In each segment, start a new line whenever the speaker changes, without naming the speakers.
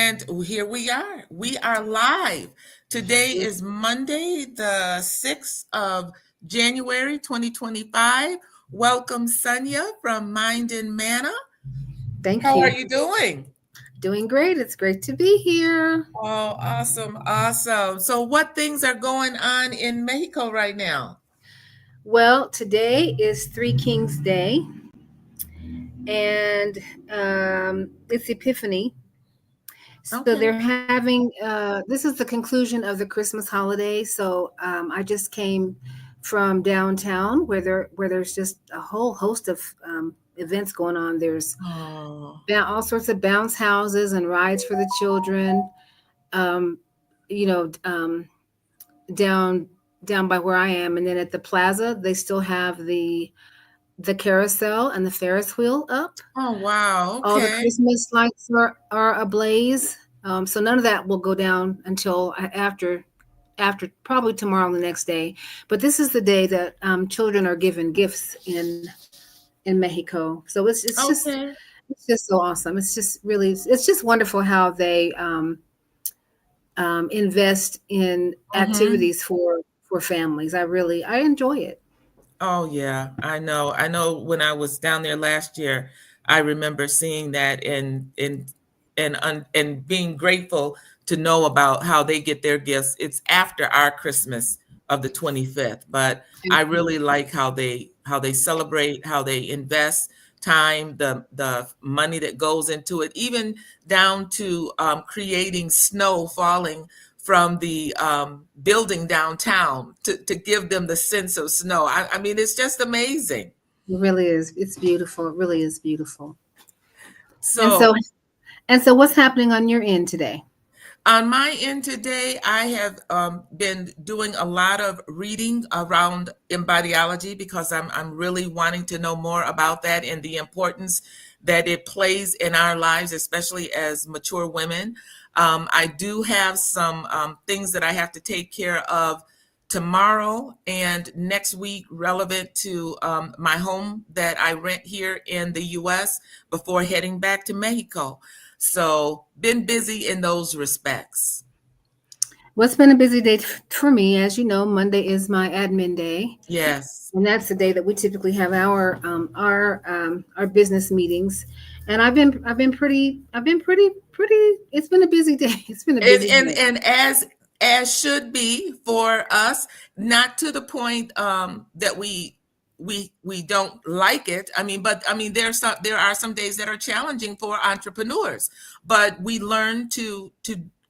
And here we are. We are live. Today is Monday, the 6th of January, 2025. Welcome, Sonia from Mind and Manna.
Thank
How
you.
are you doing?
Doing great. It's great to be here.
Oh, awesome. Awesome. So what things are going on in Mexico right now?
Well, today is Three Kings Day, and it's Epiphany. So
Okay.
they're having, this is the conclusion of the Christmas holiday. So I just came from downtown where there's just a whole host of events going on. There's
Oh,
all sorts of bounce houses and rides for the children. Um, you know, down down by where I am, and then at the plaza they still have the carousel and the Ferris wheel up.
oh, wow.
All the
Okay.
Christmas lights are ablaze. So none of that will go down until after probably tomorrow and the next day. But this is the day that children are given gifts in Mexico. So
Okay.
it's just so awesome. It's just really it's just wonderful how they invest in
Mm-hmm.
activities for families. I enjoy it.
Oh yeah, I know. I know when I was down there last year, I remember seeing that and being grateful to know about how they get their gifts. It's after our Christmas of the 25th, but I really like how they celebrate, how they invest time, the money that goes into it, even down to creating snow falling from the building downtown to give them the sense of snow. I mean, it's just amazing.
It really is. It's beautiful. It really is beautiful. And
So,
so and so what's happening on your end today?
on my end today, I have been doing a lot of reading around embodiology because I'm really wanting to know more about that and the importance that it plays in our lives, especially as mature women. I do have some things that I have to take care of tomorrow and next week relevant to my home that I rent here in the US before heading back to Mexico. So, been busy in those respects.
Well, it's been a busy day for me. As you know, Monday is my admin day,
Yes.
and that's the day that we typically have our business meetings. And I've been pretty. It's been a busy day. It's been a
And
busy
and
day.
and as should be for us, not to the point that we don't like it. I mean, but I mean there are some days that are challenging for entrepreneurs, but we learn to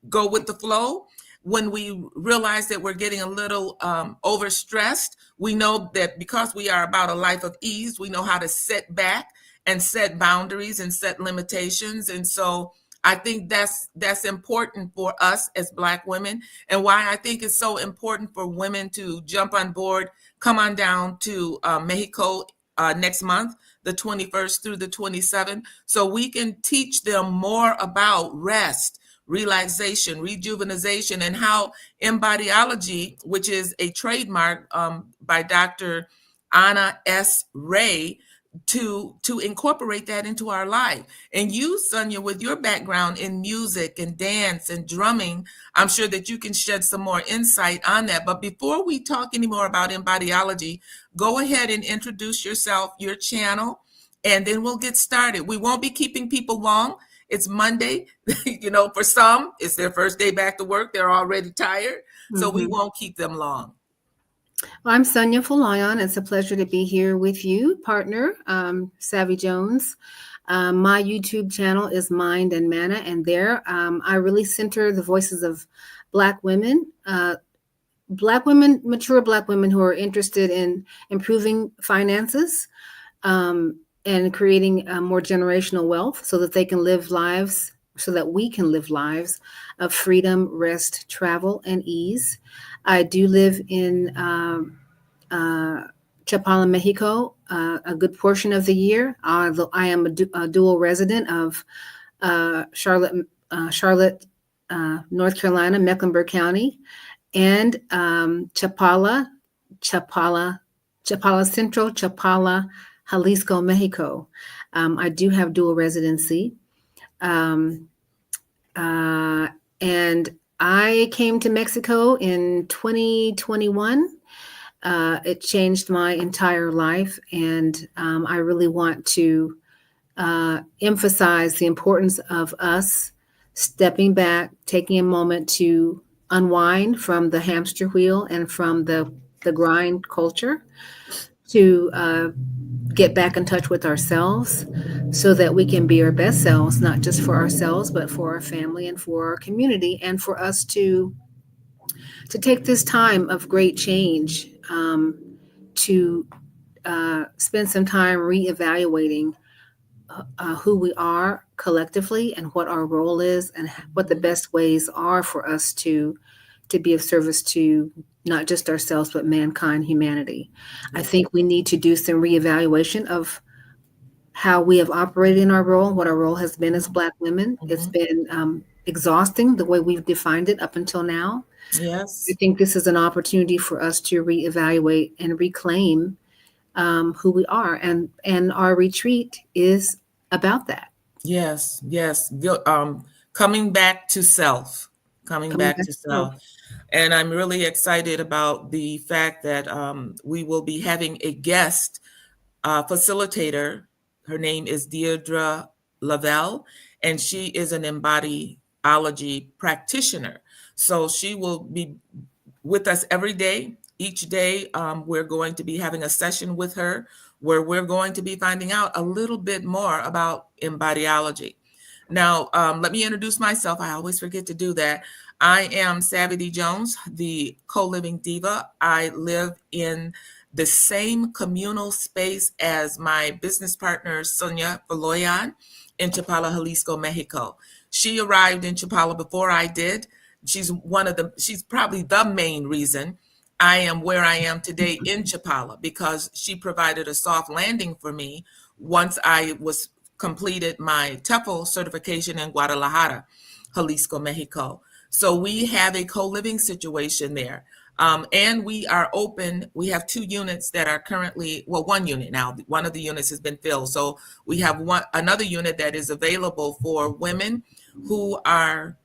go with the flow. When we realize that we're getting a little overstressed, we know that because we are about a life of ease, we know how to set back and set boundaries and set limitations. And so I think that's important for us as Black women, and why I think it's so important for women to jump on board, come on down to Mexico next month, the 21st through the 27th, so we can teach them more about rest, relaxation, rejuvenation, and how Embodiology, which is a trademark by Dr. Anna S. Ray, to incorporate that into our life. And you, Sonia, with your background in music and dance and drumming, I'm sure that you can shed some more insight on that. But before we talk any more about Embodiology, go ahead and introduce yourself, your channel, and then we'll get started. We won't be keeping people long. It's Monday. For some, it's their first day back to work. They're already tired. So we
Mhm.
won't keep them long.
Well, I'm Sonia Fulayon. It's a pleasure to be here with you, partner, Savvy Jones. My YouTube channel is Mind and Manna, and there I really center the voices of Black women, mature Black women who are interested in improving finances and creating more generational wealth so that they can live lives, so that we can live lives of freedom, rest, travel, and ease. I do live in uh, Chapala, Mexico, a good portion of the year. Although I am a dual resident of Charlotte, North Carolina, Mecklenburg County, and Chapala, Chapala Central, Chapala, Jalisco, Mexico. I do have dual residency. Um, And I came to Mexico in 2021. It changed my entire life, and I really want to emphasize the importance of us stepping back, taking a moment to unwind from the hamster wheel and from the grind culture, to get back in touch with ourselves so that we can be our best selves, not just for ourselves, but for our family and for our community, and for us to take this time of great change, to spend some time reevaluating who we are collectively and what our role is, and what the best ways are for us to be of service to not just ourselves but mankind, humanity. I think we need to do some reevaluation of how we have operated in our role, what our role has been as Black women. It's been exhausting the way we've defined it up until now.
Yes.
I think this is an opportunity for us to reevaluate and reclaim who we are, and our retreat is about that.
Yes. Yes. Coming back to self. Coming
Coming
back
back
to
to self.
self. And I'm really excited about the fact that we will be having a guest facilitator. Her name is Deirdre Lavelle, and she is an embodiology practitioner. So she will be with us every day. Each day, we're going to be having a session with her where we're going to be finding out a little bit more about embodiology. Now, let me introduce myself. I always forget to do that. I am Savvy D. Jones, the co-living diva. I live in the same communal space as my business partner, Sonia Valoyan, in Chapala, Jalisco, Mexico. She arrived in Chapala before I did. She's probably the main reason I am where I am today in Chapala, because she provided a soft landing for me once I was completed my TEFL certification in Guadalajara, Jalisco, Mexico. So we have a co-living situation there. And we are open. We have 2 units that are currently, well, 1 unit now. One of the units has been filled. So we have another unit that is available for women who are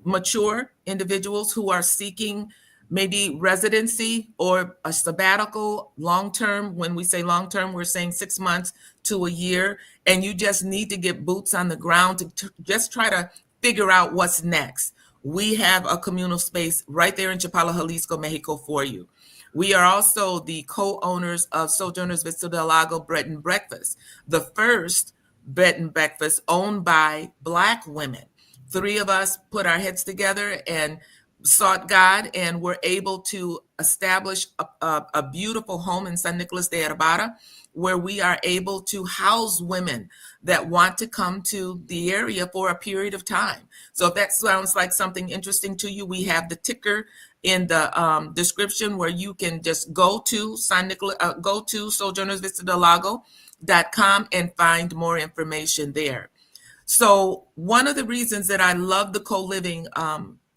mature individuals who are seeking maybe residency or a sabbatical long-term. When we say long-term, we're saying 6 months to a year, and you just need to get boots on the ground to just try to figure out what's next. We have a communal space right there in Chapala, Jalisco, Mexico for you. We are also the co-owners of Sojourners Vista del Lago Bread and Breakfast, the first bed and breakfast owned by Black women. 3 of us put our heads together and sought God, and were able to establish a beautiful home in San Nicolas de Herbara, where we are able to house women that want to come to the area for a period of time. So if that sounds like something interesting to you, we have the ticker in the description where you can just go to SOULjournersVistaDelLago.com and find more information there. So one of the reasons that I love the co-living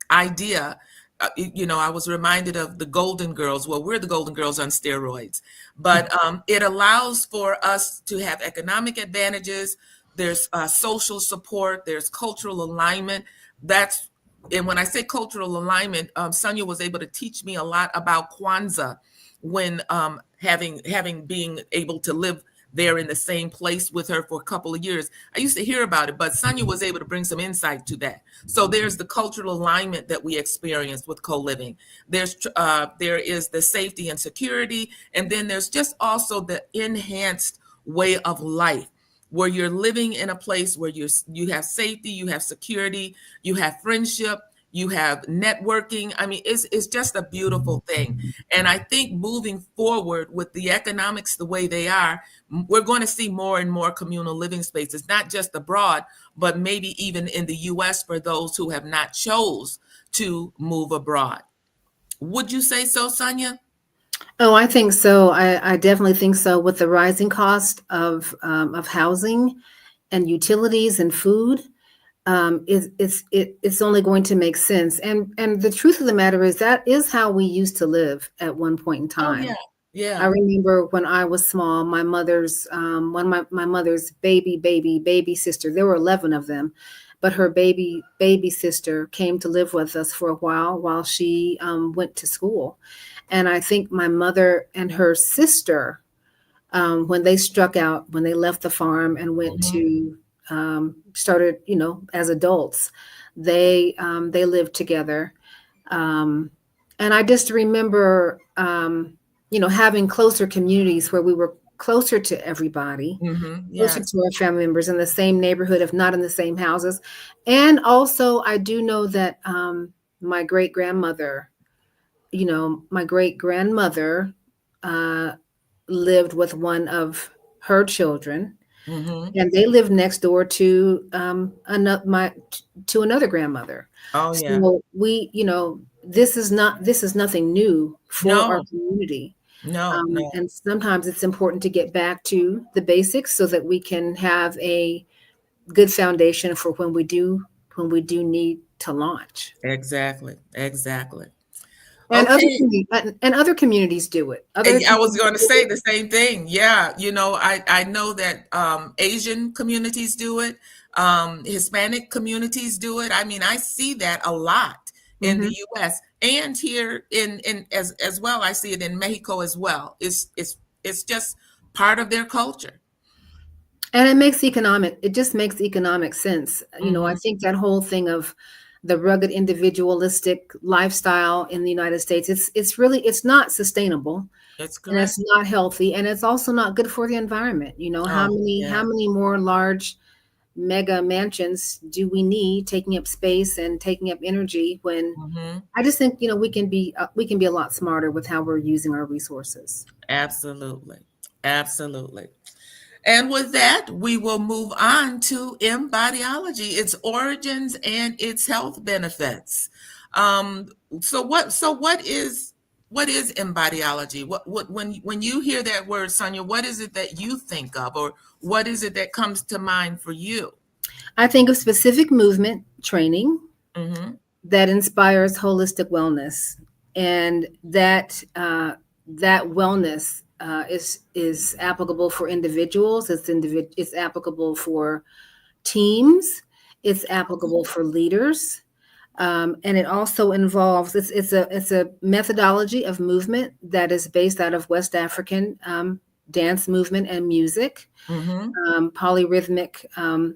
idea, I was reminded of the Golden Girls. Well, we're the Golden Girls on steroids, but it allows for us to have economic advantages. There's social support. There's cultural alignment. And when I say cultural alignment, Sonia was able to teach me a lot about Kwanzaa when being able to live there in the same place with her for a couple of years. I used to hear about it, but Sonia was able to bring some insight to that. So there's the cultural alignment that we experienced with co-living. There is the safety and security, and then there's just also the enhanced way of life, where you're living in a place where you have safety, you have security, you have friendship, you have networking. I mean, it's just a beautiful thing. And I think moving forward with the economics the way they are, we're going to see more and more communal living spaces, not just abroad, but maybe even in the US for those who have not chose to move abroad. Would you say so, Sonia?
Oh, I think so. I definitely think so. With the rising cost of housing and utilities and food, it's only going to make sense. And the truth of the matter is that is how we used to live at one point in
Oh,
time.
yeah. Yeah.
I remember when I was small, my mother's baby sister, there were 11 of them. but her baby sister came to live with us for a while she went to school. And I think my mother and her sister, when they struck out, when they left the farm and went
Mhm.
to started, as adults, they lived together. Um, and I just remember, having closer communities where we were closer to everybody,
Mhm.
closer
Yes.
to our family members in the same neighborhood, if not in the same houses. And also, I do know that my great grandmother, my great grandmother uh, lived with one of her children,
Mhm.
and they lived next door to another grandmother.
Oh, yeah.
So this is nothing new for our
No,
community.
no, no.
And sometimes it's important to get back to the basics so that we can have a good foundation for when we do need to launch.
Exactly. Exactly.
And
Okay.
other communities do it. Other
And I was
communities
going to
do
say
it.
the same thing. Yeah, I know that Asian communities do it, Hispanic communities do it. I mean, I see that a lot in the
Mhm.
U.S. and here in as well. I see it in Mexico as well. It's just part of their culture.
And it just makes economic sense. I
Hmm.
think that whole thing of the rugged individualistic lifestyle in the United States, it's not sustainable,
It's
and it's
correct.
not healthy, and it's also not good for the environment. How
Oh,
many
yeah.
how many more large mega mansions do we need taking up space and taking up energy when
Hmm.
I just think, we can be a lot smarter with how we're using our resources.
Absolutely. Absolutely. And with that, we will move on to embodiology, its origins and its health benefits. Um, so what is embodiology? What when you hear that word, Sonia, what is it that you think of, or what is it that comes to mind for you?
I think of specific movement training
Mm-hmm.
that inspires holistic wellness, and that wellness is applicable for individuals. It's applicable for teams. It's applicable for leaders, and it also involves it's a methodology of movement that is based out of West African dance movement and music,
Mm-hmm.
polyrhythmic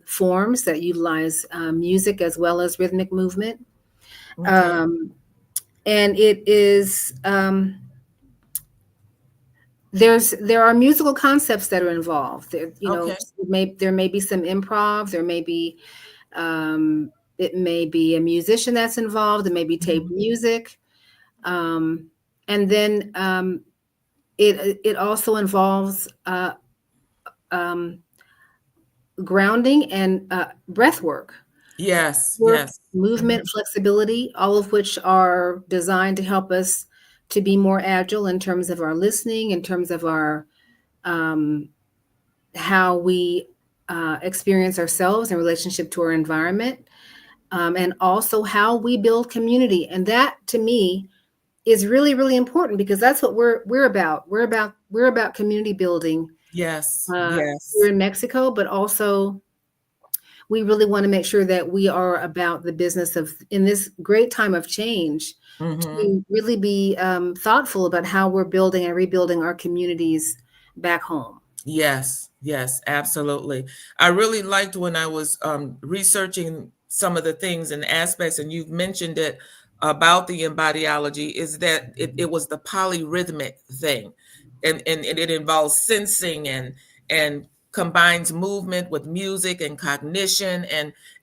forms that utilize music as well as rhythmic movement.
Okay.
Um, and it is there are musical concepts that are involved.
Okay.
There may be some improv. Um, it may be a musician that's involved. It may be tape
Mhm.
music, um, and then it also involves um, grounding and breath work.
Yes.
Work,
Yes.
movement,
Mhm.
flexibility, all of which are designed to help us to be more agile in terms of our listening, in terms of our um, how we experience ourselves in relationship to our environment, and also how we build community. And that, to me, is really, really important because that's what we're about. We're about community building
Yes.
here
Yes.
in Mexico, but also we really want to make sure that we are about the business of, in this great time of change,
Mm-hmm.
to really be thoughtful about how we're building and rebuilding our communities back home.
Yes, yes, absolutely. I really liked when I was researching some of the things and aspects, and you've mentioned it about the embodiology, is that it was the polyrhythmic thing, and it involves sensing and combines movement with music and cognition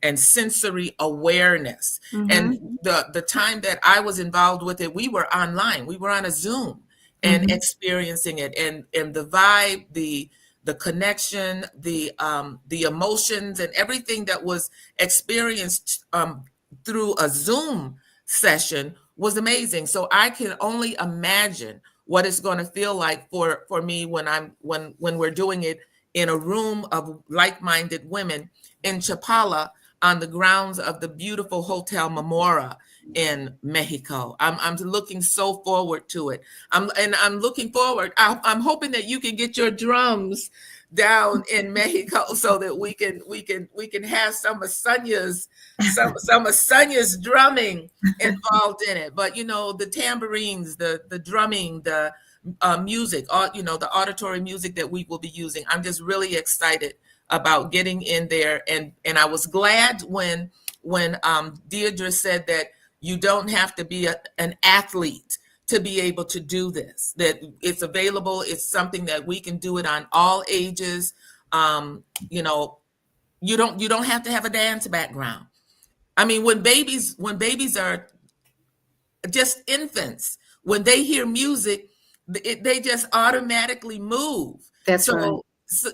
and sensory awareness. And
Hmm.
the time that I was involved with it, we were online, we were on a Zoom and
Hmm.
experiencing it, and the vibe, the connection, the emotions, and everything that was experienced through a Zoom session was amazing. So I can only imagine what it's going to feel like for me when we're doing it in a room of like-minded women in Chapala on the grounds of the beautiful Hotel Memora in Mexico. I'm looking so forward to it. I'm looking forward. I'm hoping that you can get your drums down in Mexico so that we can have some of Sonia's drumming involved in it. But the tambourines, the drumming, the music, the auditory music that we will be using. I'm just really excited about getting in there, and I was glad when Deirdre said that you don't have to be an athlete to be able to do this, that it's available. It's something that we can do it on all ages. um, you know you don't have to have a dance background. I mean, when babies are just infants, when they hear music, they just automatically move.
That's right.
So,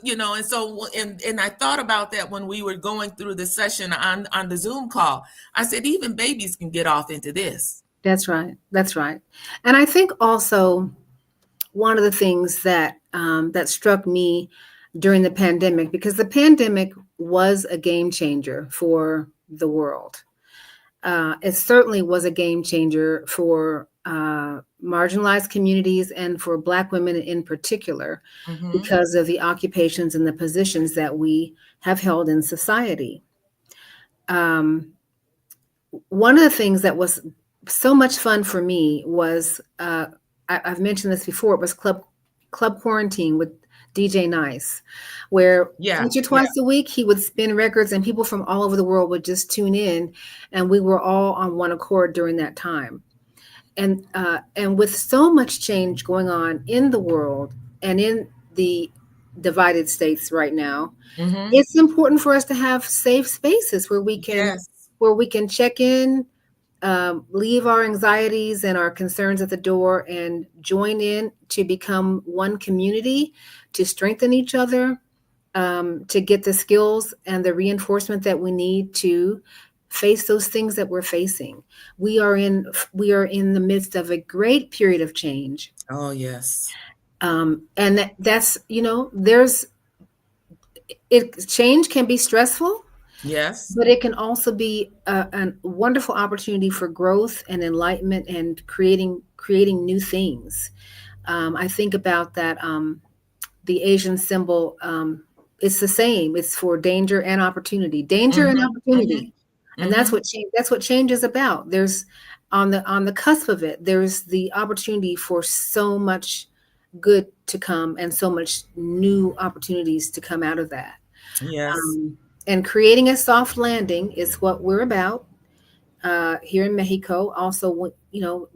and I thought about that when we were going through the session on the Zoom call. I said, even babies can get off into this.
That's right. That's right. And I think also one of the things that struck me during the pandemic, because the pandemic was a game changer for the world. It certainly was a game changer for marginalized communities and for Black women in particular,
Hmm.
because of the occupations and the positions that we have held in society. Um, One of the things that was so much fun for me was I've mentioned this before. It was Club Quarantine with DJ Nice, where
Yeah,
once or
yeah.
twice a week he would spin records, and people from all over the world would just tune in, and we were all on one accord during that time. And with so much change going on in the world and in the divided states right now,
Hmm.
it's important for us to have safe spaces where we can
Yes.
check in, leave our anxieties and our concerns at the door, and join in to become one community, to strengthen each other, to get the skills and the reinforcement that we need to face those things that we're facing. We are in the midst of a great period of change,
Oh, yes.
and that's there's it. Change can be stressful,
Yes.
but it can also be a wonderful opportunity for growth and enlightenment and creating new things. I think about that, the Asian symbol. It's the same. It's for danger and opportunity. Danger and
Hmm. Hmm.
opportunity, and that's
Hmm.
what change is about. There's on the cusp of it. There's the opportunity for so much good to come and so much new opportunities to come out of that.
Yes.
Um, and creating a soft landing is what we're about here in Mexico. Also,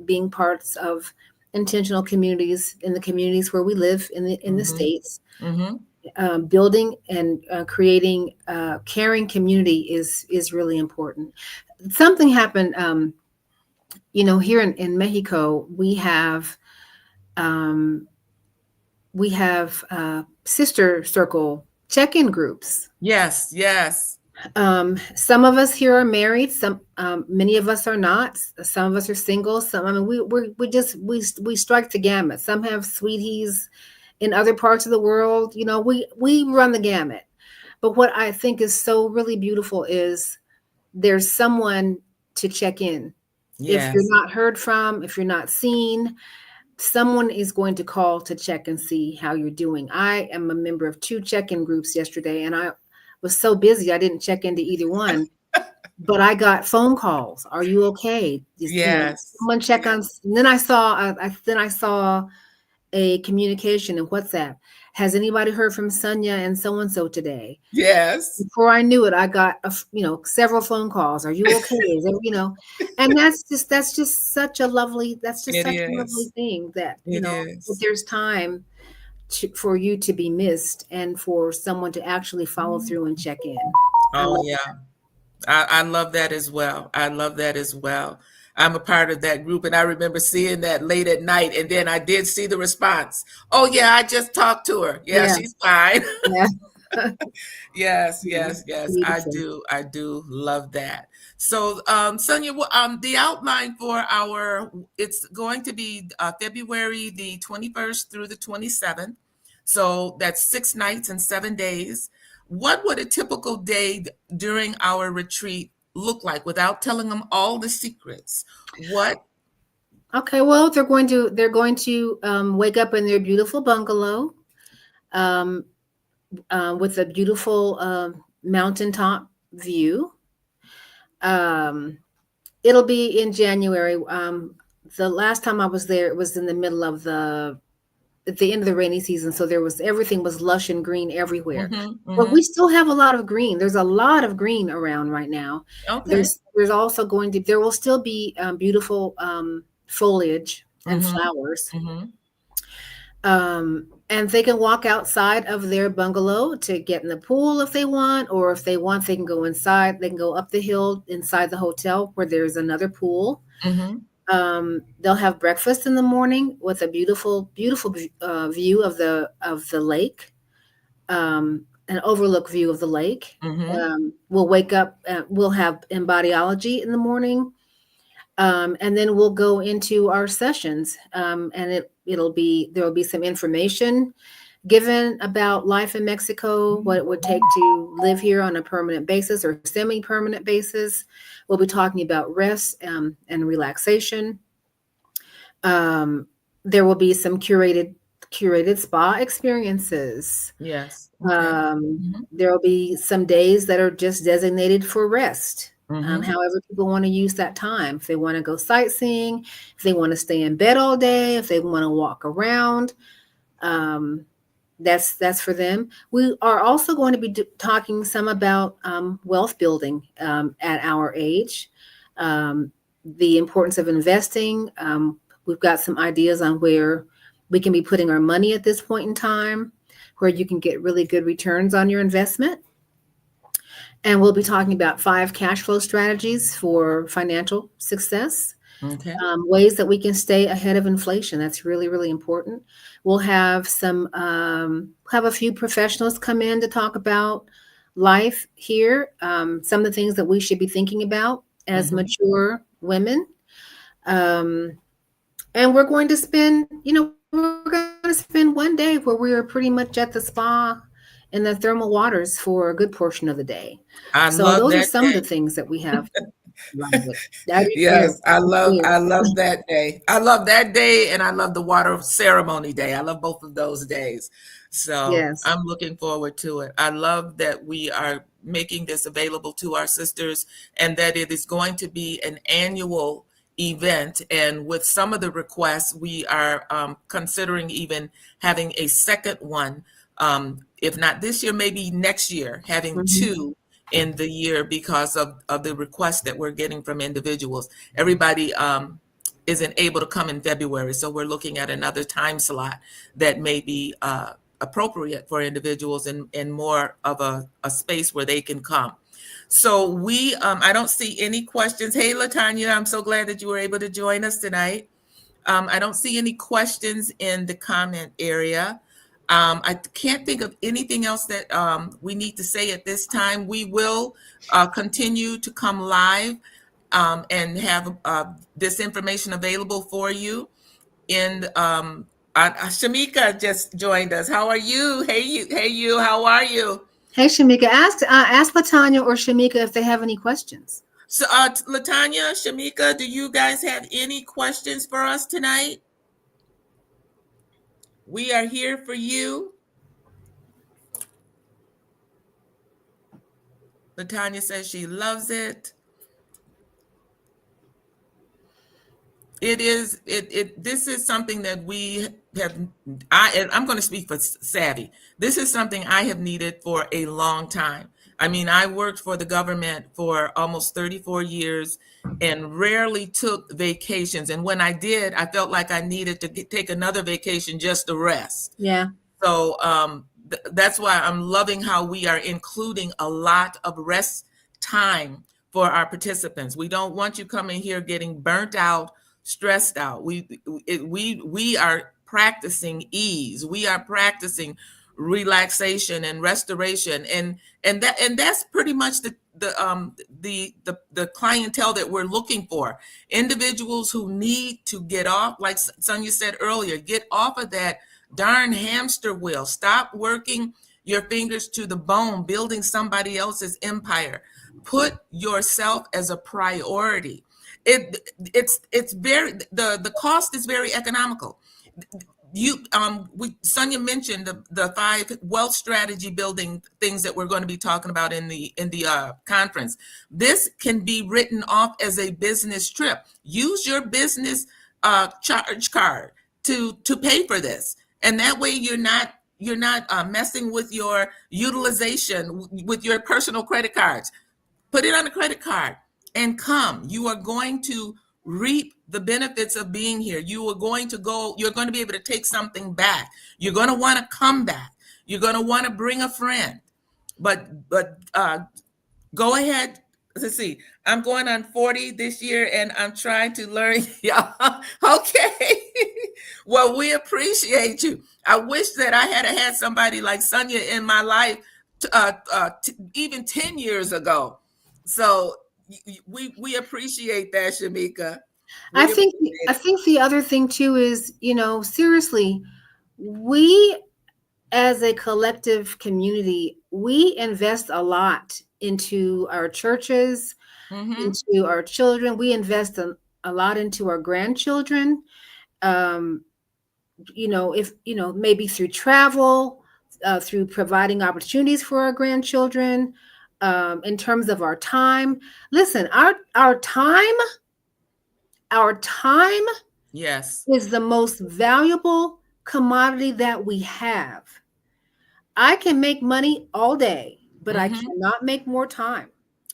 being parts of intentional communities in the communities where we live in the
Hmm.
states.
Hmm.
Building and creating caring community is really important. Something happened, here in Mexico. Um, we have sister circle check-in groups.
Yes. Yes.
Some of us here are married. Many of us are not. Some of us are single. Some, I mean, we strike the gamut. Some have sweeties in other parts of the world. We run the gamut. But what I think is so really beautiful is there's someone to check in. If you're
Yes.
not heard from, if you're not seen, someone is going to call to check and see how you're doing. I am a member of 2 check-in groups yesterday, and I was so busy I didn't check into either one. But I got phone calls. Are you okay? Just,
Yes.
someone check on.
Yes.
And then I saw a communication in WhatsApp. Has anybody heard from Sonia and so and so today?
Yes.
Before I knew it, I got several phone calls. Are you okay? And that's just such a lovely
It
lovely
is.
thing that
It
that
is.
there's time for you to be missed and for someone to actually follow through and check in. I
Oh,
love
yeah. I love that as well. I love that as well. I'm a part of that group, and I remember seeing that late at night, and then I did see the response. Oh, yeah, I just talked to her. Yeah,
Yeah,
she's fine.
yeah,
Yes,
yeah.
yes, yes. I
Beautiful.
do. I do love that. So, Sonia, the outline for it's going to be February the 21st through the 27th. So that's 6 nights and 7 days. What would a typical day during our retreat look like without telling them all the secrets? What?
Okay, well, they're going to wake up in their beautiful bungalow. Um, with a beautiful mountaintop view. Um, it'll be in January. The last time I was there, it was in the middle of at the end of the rainy season, so everything was lush and green everywhere.
Mhm,
But we
mhm.
still have a lot of green. There's a lot of green around right now.
Okay.
There's also there will still be beautiful foliage and
Mhm,
flowers.
mhm,
And they can walk outside of their bungalow to get in the pool if they want, or if they want, they can go inside. They can go up the hill inside the hotel where there's another pool.
mhm,
They'll have breakfast in the morning with a beautiful, beautiful view of the lake, an overlook view of the lake.
mhm,
We'll wake up. We'll have embodiology in the morning, and then we'll go into our sessions. And there'll be some information given about life in Mexico, what it would take to live here on a permanent basis or semi-permanent basis. We'll be talking about rest and relaxation. Um, there will be some curated spa experiences.
yes, okay. Mhm,
There will be some days that are just designated for rest.
mhm.
However, people want to use that time. If they want to go sightseeing, if they want to stay in bed all day, if they want to walk around, um, that's for them. We are also going to be talking some about wealth building at our age, um, the importance of investing. We've got some ideas on where we can be putting our money at this point in time, where you can get really good returns on your investment. And we'll be talking about 5 cash flow strategies for financial success,
Okay.
ways that we can stay ahead of inflation. That's really, really important. We'll have have a few professionals come in to talk about life here, some of the things that we should be thinking about as
Mhm.
mature women. Um, and we're going to spend one day where we are pretty much at the spa in the thermal waters for a good portion of the day.
I
So
love
those are
that
some of the
day.
things that we have. That is very
Yes, I
clear.
love that day. I love that day and I love the water ceremony day. I love both of those days. So
Yes.
I'm looking forward to it. I love that we are making this available to our sisters and that it is going to be an annual event. And with some of the requests, we are considering even having a second one. If not this year, maybe next year, having
Mhm.
two in the year because of the requests that we're getting from individuals. Everybody isn't able to come in February, so we're looking at another time slot that may be appropriate for individuals in more of a space where they can come. So I don't see any questions. Hey, Latanya, I'm so glad that you were able to join us tonight. I don't see any questions in the comment area. I can't think of anything else that we need to say at this time. We will continue to come live and have this information available for you. And Shamika just joined us. How are you? Hey you. How are you?
Hey, Shamika, ask Latanya or Shamika if they have any questions.
So, Latanya, Shamika, do you guys have any questions for us tonight? We are here for you. Latanya says she loves it. It is this is something that we have I'm going to speak for Savvy. This is something I have needed for a long time. I mean, I worked for the government for almost 34 years and rarely took vacations, and when I did, I felt like I needed to take another vacation just to rest.
Yeah.
So that's why I'm loving how we are including a lot of rest time for our participants. We don't want you coming here getting burnt out, stressed out. We are practicing ease. We are practicing relaxation and restoration, and that's pretty much the clientele that we're looking for. Individuals who need to get off, like Sonia said earlier, get off of that darn hamster wheel. Stop working your fingers to the bone, building somebody else's empire. Put yourself as a priority. It's very the cost is very economical. Sonia mentioned the 5 wealth strategy building things that we're going to be talking about in the conference. This can be written off as a business trip. Use your business charge card to pay for this, and that way you're not messing with your utilization with your personal credit cards. Put it on a credit card and come. You are going to reap the benefits of being here. You're going to be able to take something back. You're going to want to come back. You're going to want to bring a friend. But go ahead. Let's see. I'm going on 40 this year and I'm trying to learn. Yeah. Okay. Well, we appreciate you. I wish that I had somebody like Sonia in my life even 10 years ago. So we appreciate that, Shamika.
I think the other thing too is, seriously, we as a collective community, we invest a lot into our churches, into our children. We invest a lot into our grandchildren. If maybe through travel, through providing opportunities for our grandchildren, in terms of our time. Listen, our time
yes,
is the most valuable commodity that we have. I can make money all day, but I cannot make more time.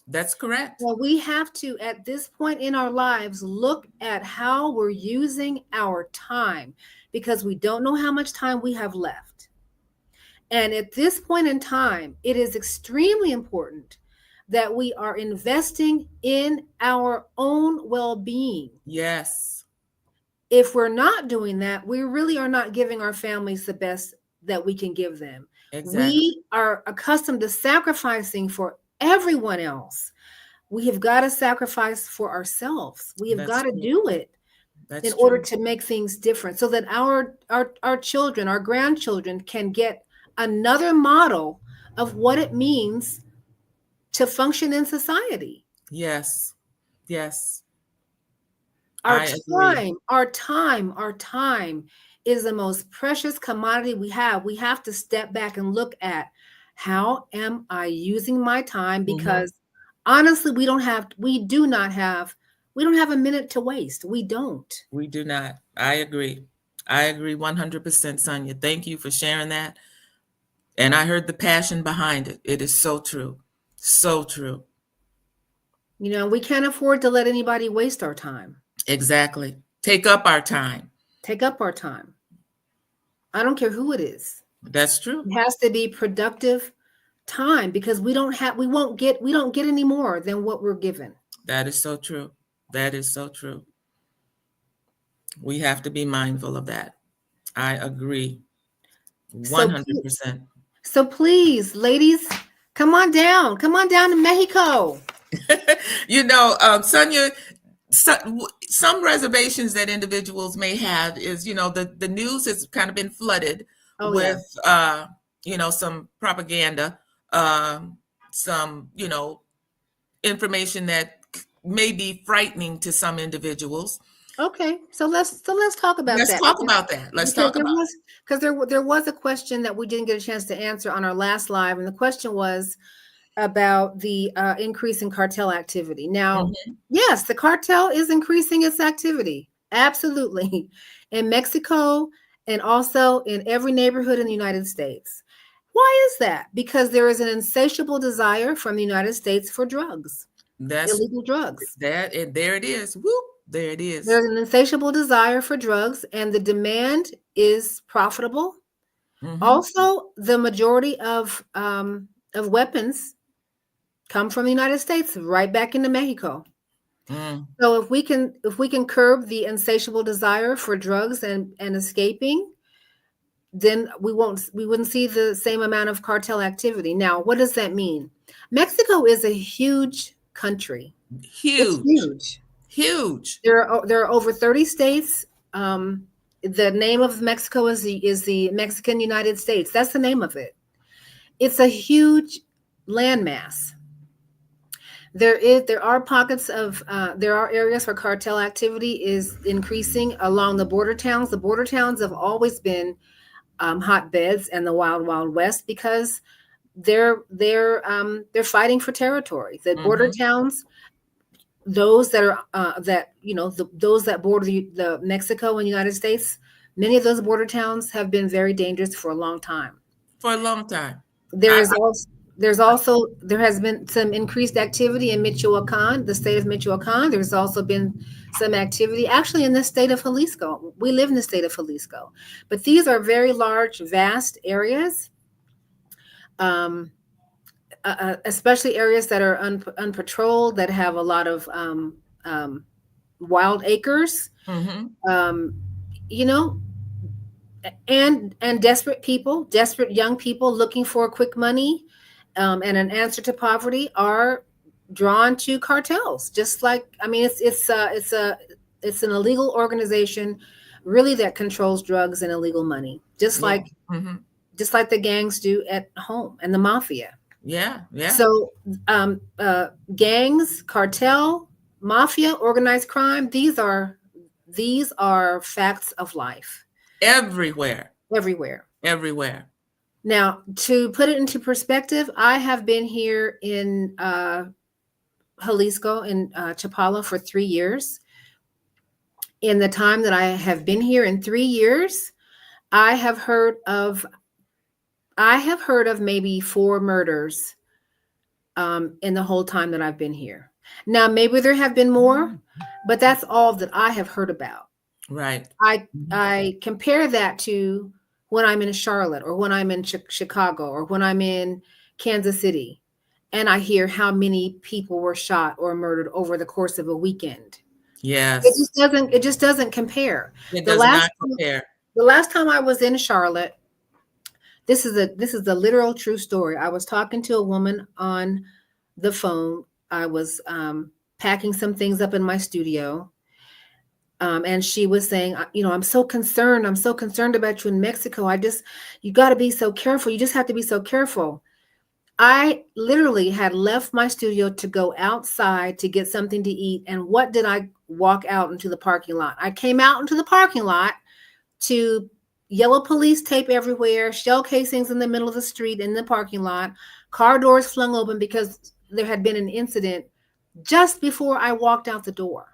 That's correct.
Well, we have to, at this point in our lives, look at how we're using our time, because we don't know how much time we have left. And at this point in time, it is extremely important that we are investing in our own well-being.
Yes.
If we're not doing that, we really are not giving our families the best that we can give them.
Exactly.
We are accustomed to sacrificing for everyone else. We have got to sacrifice for ourselves. We have got to do it in order to make things different, so that our children, our grandchildren can get another model of what it means to function in society.
Yes. Yes.
Our time is the most precious commodity we have. We have to step back and look at, how am I using my time? Because honestly, we don't have a minute to waste. We don't.
We do not. I agree 100%, Sonia. Thank you for sharing that. And I heard the passion behind it. It is so true. So true.
We can't afford to let anybody waste our time.
Exactly. Take up our time.
I don't care who it is.
That's true.
It has to be productive time, because we don't get any more than what we're given.
That is so true. We have to be mindful of that. I agree 100%.
So please, ladies, come on down to Mexico.
Sonia, some reservations that individuals may have is, the news has kind of been flooded with, some propaganda, some, information that may be frightening to some individuals.
Okay, so let's talk about that. Because there was a question that we didn't get a chance to answer on our last live, and the question was about the increase in cartel activity. Now, yes, the cartel is increasing its activity, absolutely, in Mexico and also in every neighborhood in the United States. Why is that? Because there is an insatiable desire from the United States for drugs, illegal drugs.
There it is. Whoop, there it is.
There's an insatiable desire for drugs, and the demand is profitable. Also, the majority of weapons come from the United States, right back into Mexico. So if we can curb the insatiable desire for drugs and escaping, then we wouldn't see the same amount of cartel activity. Now, what does that mean? Mexico is a huge country. It's huge. There are over 30 states. The name of Mexico is the Mexican United States. That's the name of it. It's a huge landmass. There are pockets of there are areas where cartel activity is increasing along the border towns. The border towns have always been hotbeds and the wild west because they're fighting for territory. The border towns, those that are those that border the Mexico and United States, many of those border towns have been very dangerous for a long time.
For a long time.
There has been some increased activity in Michoacan, the state of Michoacan. There's also been some activity actually in the state of Jalisco. We live in the state of Jalisco, but these are very large, vast areas, especially areas that are unpatrolled, that have a lot of wild acres, you know, and desperate people, desperate young people looking for quick money and an answer to poverty are drawn to cartels. Just like, I mean, it's an illegal organization, really, that controls drugs and illegal money, just like the gangs do at home and the mafia.
Yeah.
So gangs, cartel, mafia, organized crime, these are facts of life.
Everywhere.
Now, to put it into perspective, I have been here in Jalisco, in Chapala, for 3 years. In the time that I have been here, in 3 years, I have heard of maybe 4 murders in the whole time that I've been here. Now, maybe there have been more, but that's all that I have heard about.
Right.
I compare that to when I'm in Charlotte, or when I'm in Chicago, or when I'm in Kansas City, and I hear how many people were shot or murdered over the course of a weekend.
Yes.
It just doesn't compare.
It does not compare.
The last time I was in Charlotte, this is a literal true story. I was talking to a woman on the phone. I was packing some things up in my studio. And she was saying, I'm so concerned about you in Mexico. You got to be so careful. You just have to be so careful. I literally had left my studio to go outside to get something to eat. And what did I walk out into the parking lot? I came out into the parking lot to yellow police tape everywhere, shell casings in the middle of the street, in the parking lot, car doors flung open because there had been an incident just before I walked out the door.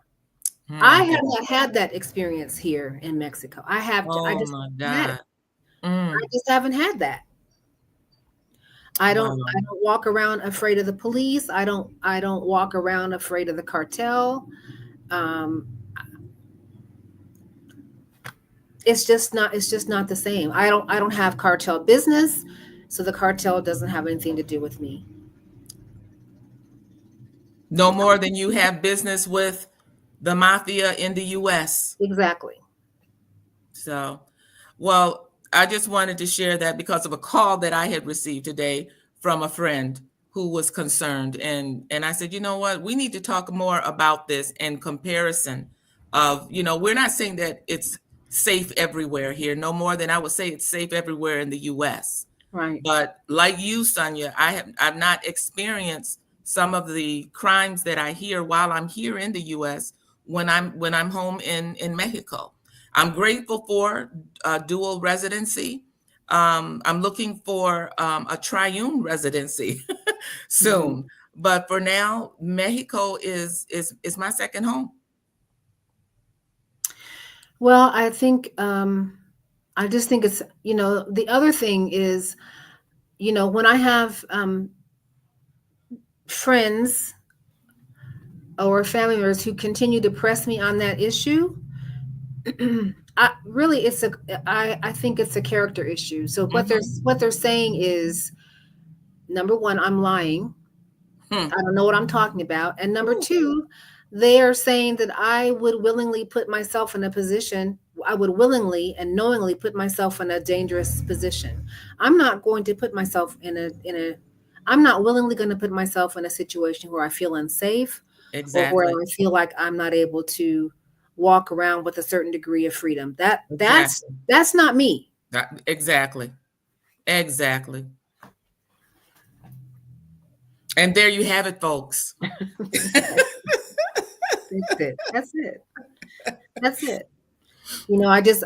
I have not had that experience here in Mexico. I just haven't had that. I don't walk around afraid of the police. I don't walk around afraid of the cartel. It's just not the same. I don't have cartel business, so the cartel doesn't have anything to do with me.
No more than you have business with the mafia in the US.
Exactly.
So, well, I just wanted to share that because of a call that I had received today from a friend who was concerned. And I said, you know what, we need to talk more about this in comparison of, we're not saying that it's safe everywhere here, no more than I would say it's safe everywhere in the US.
Right.
But like you, Sonia, I've not experienced some of the crimes that I hear while I'm here in the US when I'm home in Mexico. I'm grateful for dual residency. I'm looking for a triune residency soon. But for now, Mexico is my second home.
Well, I think I just think it's, the other thing is, when I have friends or family members who continue to press me on that issue, I think it's a character issue. So what they're saying is, number one, I'm lying. I don't know what I'm talking about. And number two, they are saying that I would willingly put myself in a position. I would willingly and knowingly put myself in a dangerous position. I'm not going to put myself I'm not willingly going to put myself in a situation where I feel unsafe. Exactly. Or where I feel like I'm not able to walk around with a certain degree of freedom. That's not me.
Exactly. And there you have it, folks.
That's it. That's it. That's it.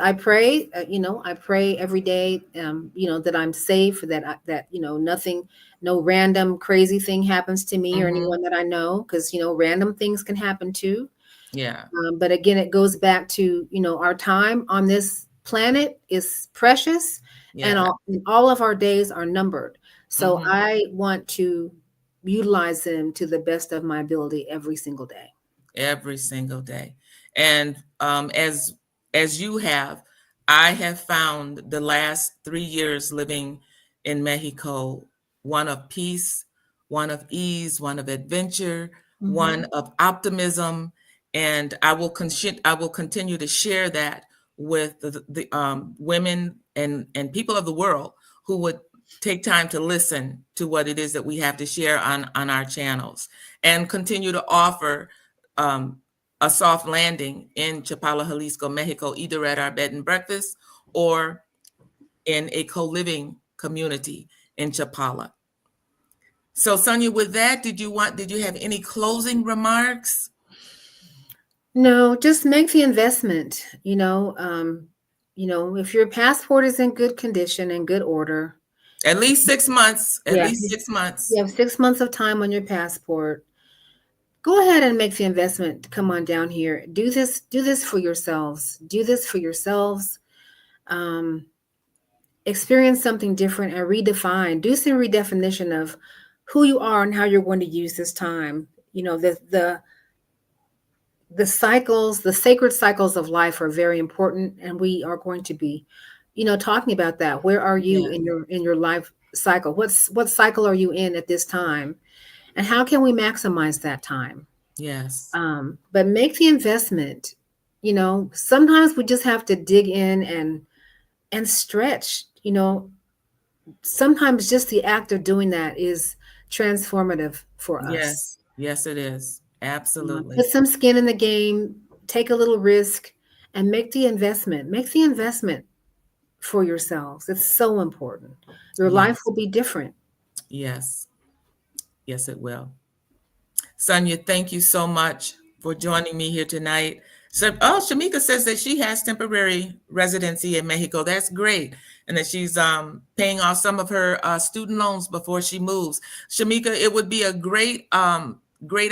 I pray, I pray every day, that I'm safe, that, nothing, no random crazy thing happens to me or anyone that I know, because, random things can happen too.
Yeah.
But again, it goes back to, our time on this planet is precious, and
Yeah.
all of our days are numbered. So
Mhm.
I want to utilize them to the best of my ability every single day.
Every single day. And as you have, I have found the last 3 years living in Mexico one of peace, one of ease, one of adventure, one of optimism, and I will continue to share that with the women and people of the world who would take time to listen to what it is that we have to share on our channels, and continue to offer um, a soft landing in Chapala, Jalisco, Mexico, either at our bed and breakfast or in a co-living community in Chapala. So Sonia, with that, did you have any closing remarks?
No, just make the investment. If your passport is in good condition and good order,
At least 6 months, at
yeah,
least 6 months.
you have 6 months of time on your passport. Go ahead and make the investment to come on down here. Do this for yourselves. Do this for yourselves. Experience something different and redefine. Do some redefinition of who you are and how you're going to use this time. The cycles, the sacred cycles of life are very important, and we are going to be, talking about that. Where are you
Yeah.
in your life cycle? What cycle are you in at this time, and how can we maximize that time?
Yes.
But make the investment. Sometimes we just have to dig in and stretch. Sometimes just the act of doing that is transformative for us.
Yes. Yes, it is. Absolutely.
Put some skin in the game, take a little risk, and make the investment. Make the investment for yourselves. It's so important. Your life
Yes.
will be different.
Yes. Yes, it will. Sonia, thank you so much for joining me here tonight. So, Shamika says that she has temporary residency in Mexico. That's great. And that she's paying off some of her student loans before she moves. Shamika, it would be a great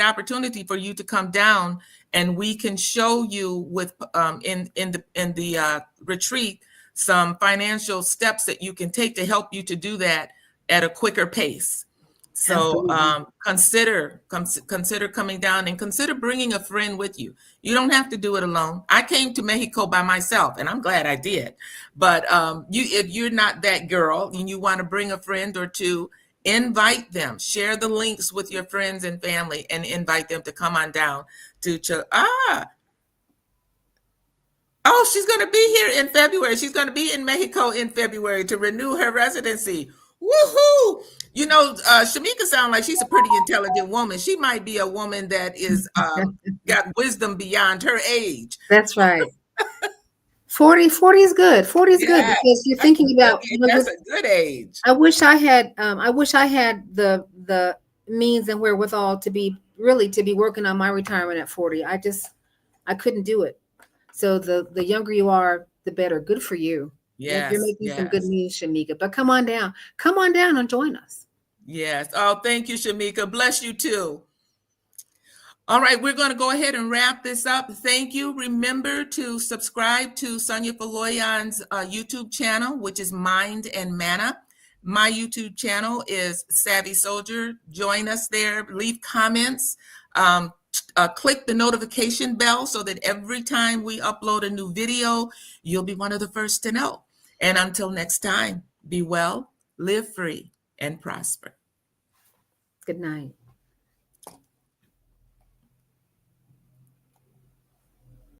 opportunity for you to come down, and we can show you with in the retreat some financial steps that you can take to help you to do that at a quicker pace. So
Absolutely.
consider coming down, and consider bringing a friend with you. You don't have to do it alone. I came to Mexico by myself, and I'm glad I did. But if you're not that girl and you want to bring a friend or two, invite them. Share the links with your friends and family, and invite them to come on down to Oh, she's going to be here in February. She's going to be in Mexico in February to renew her residency. Woohoo! Shamika sounds like she's a pretty intelligent woman. She might be a woman that is got wisdom beyond her age.
That's right. 40 is good. 40 is good
Yeah,
because you're thinking about,
that's a good age.
I wish I had the means and wherewithal to be working on my retirement at 40. I couldn't do it. So the younger you are, the better. Good for you. You're
Yes,
making some good
yes,
news, Shamika. But come on down. Come on down and join us.
yes. Oh, thank you, Shamika. Bless you too. All right, we're going to go ahead and wrap this up. Thank you. Remember to subscribe to Sonia Faloyan's YouTube channel, which is Mind and Mana. My YouTube channel is Savvy Soldier. Join us there. Leave comments. Click the notification bell so that every time we upload a new video, you'll be one of the first to know. And until next time, be well, live free, and prosper.
Good night.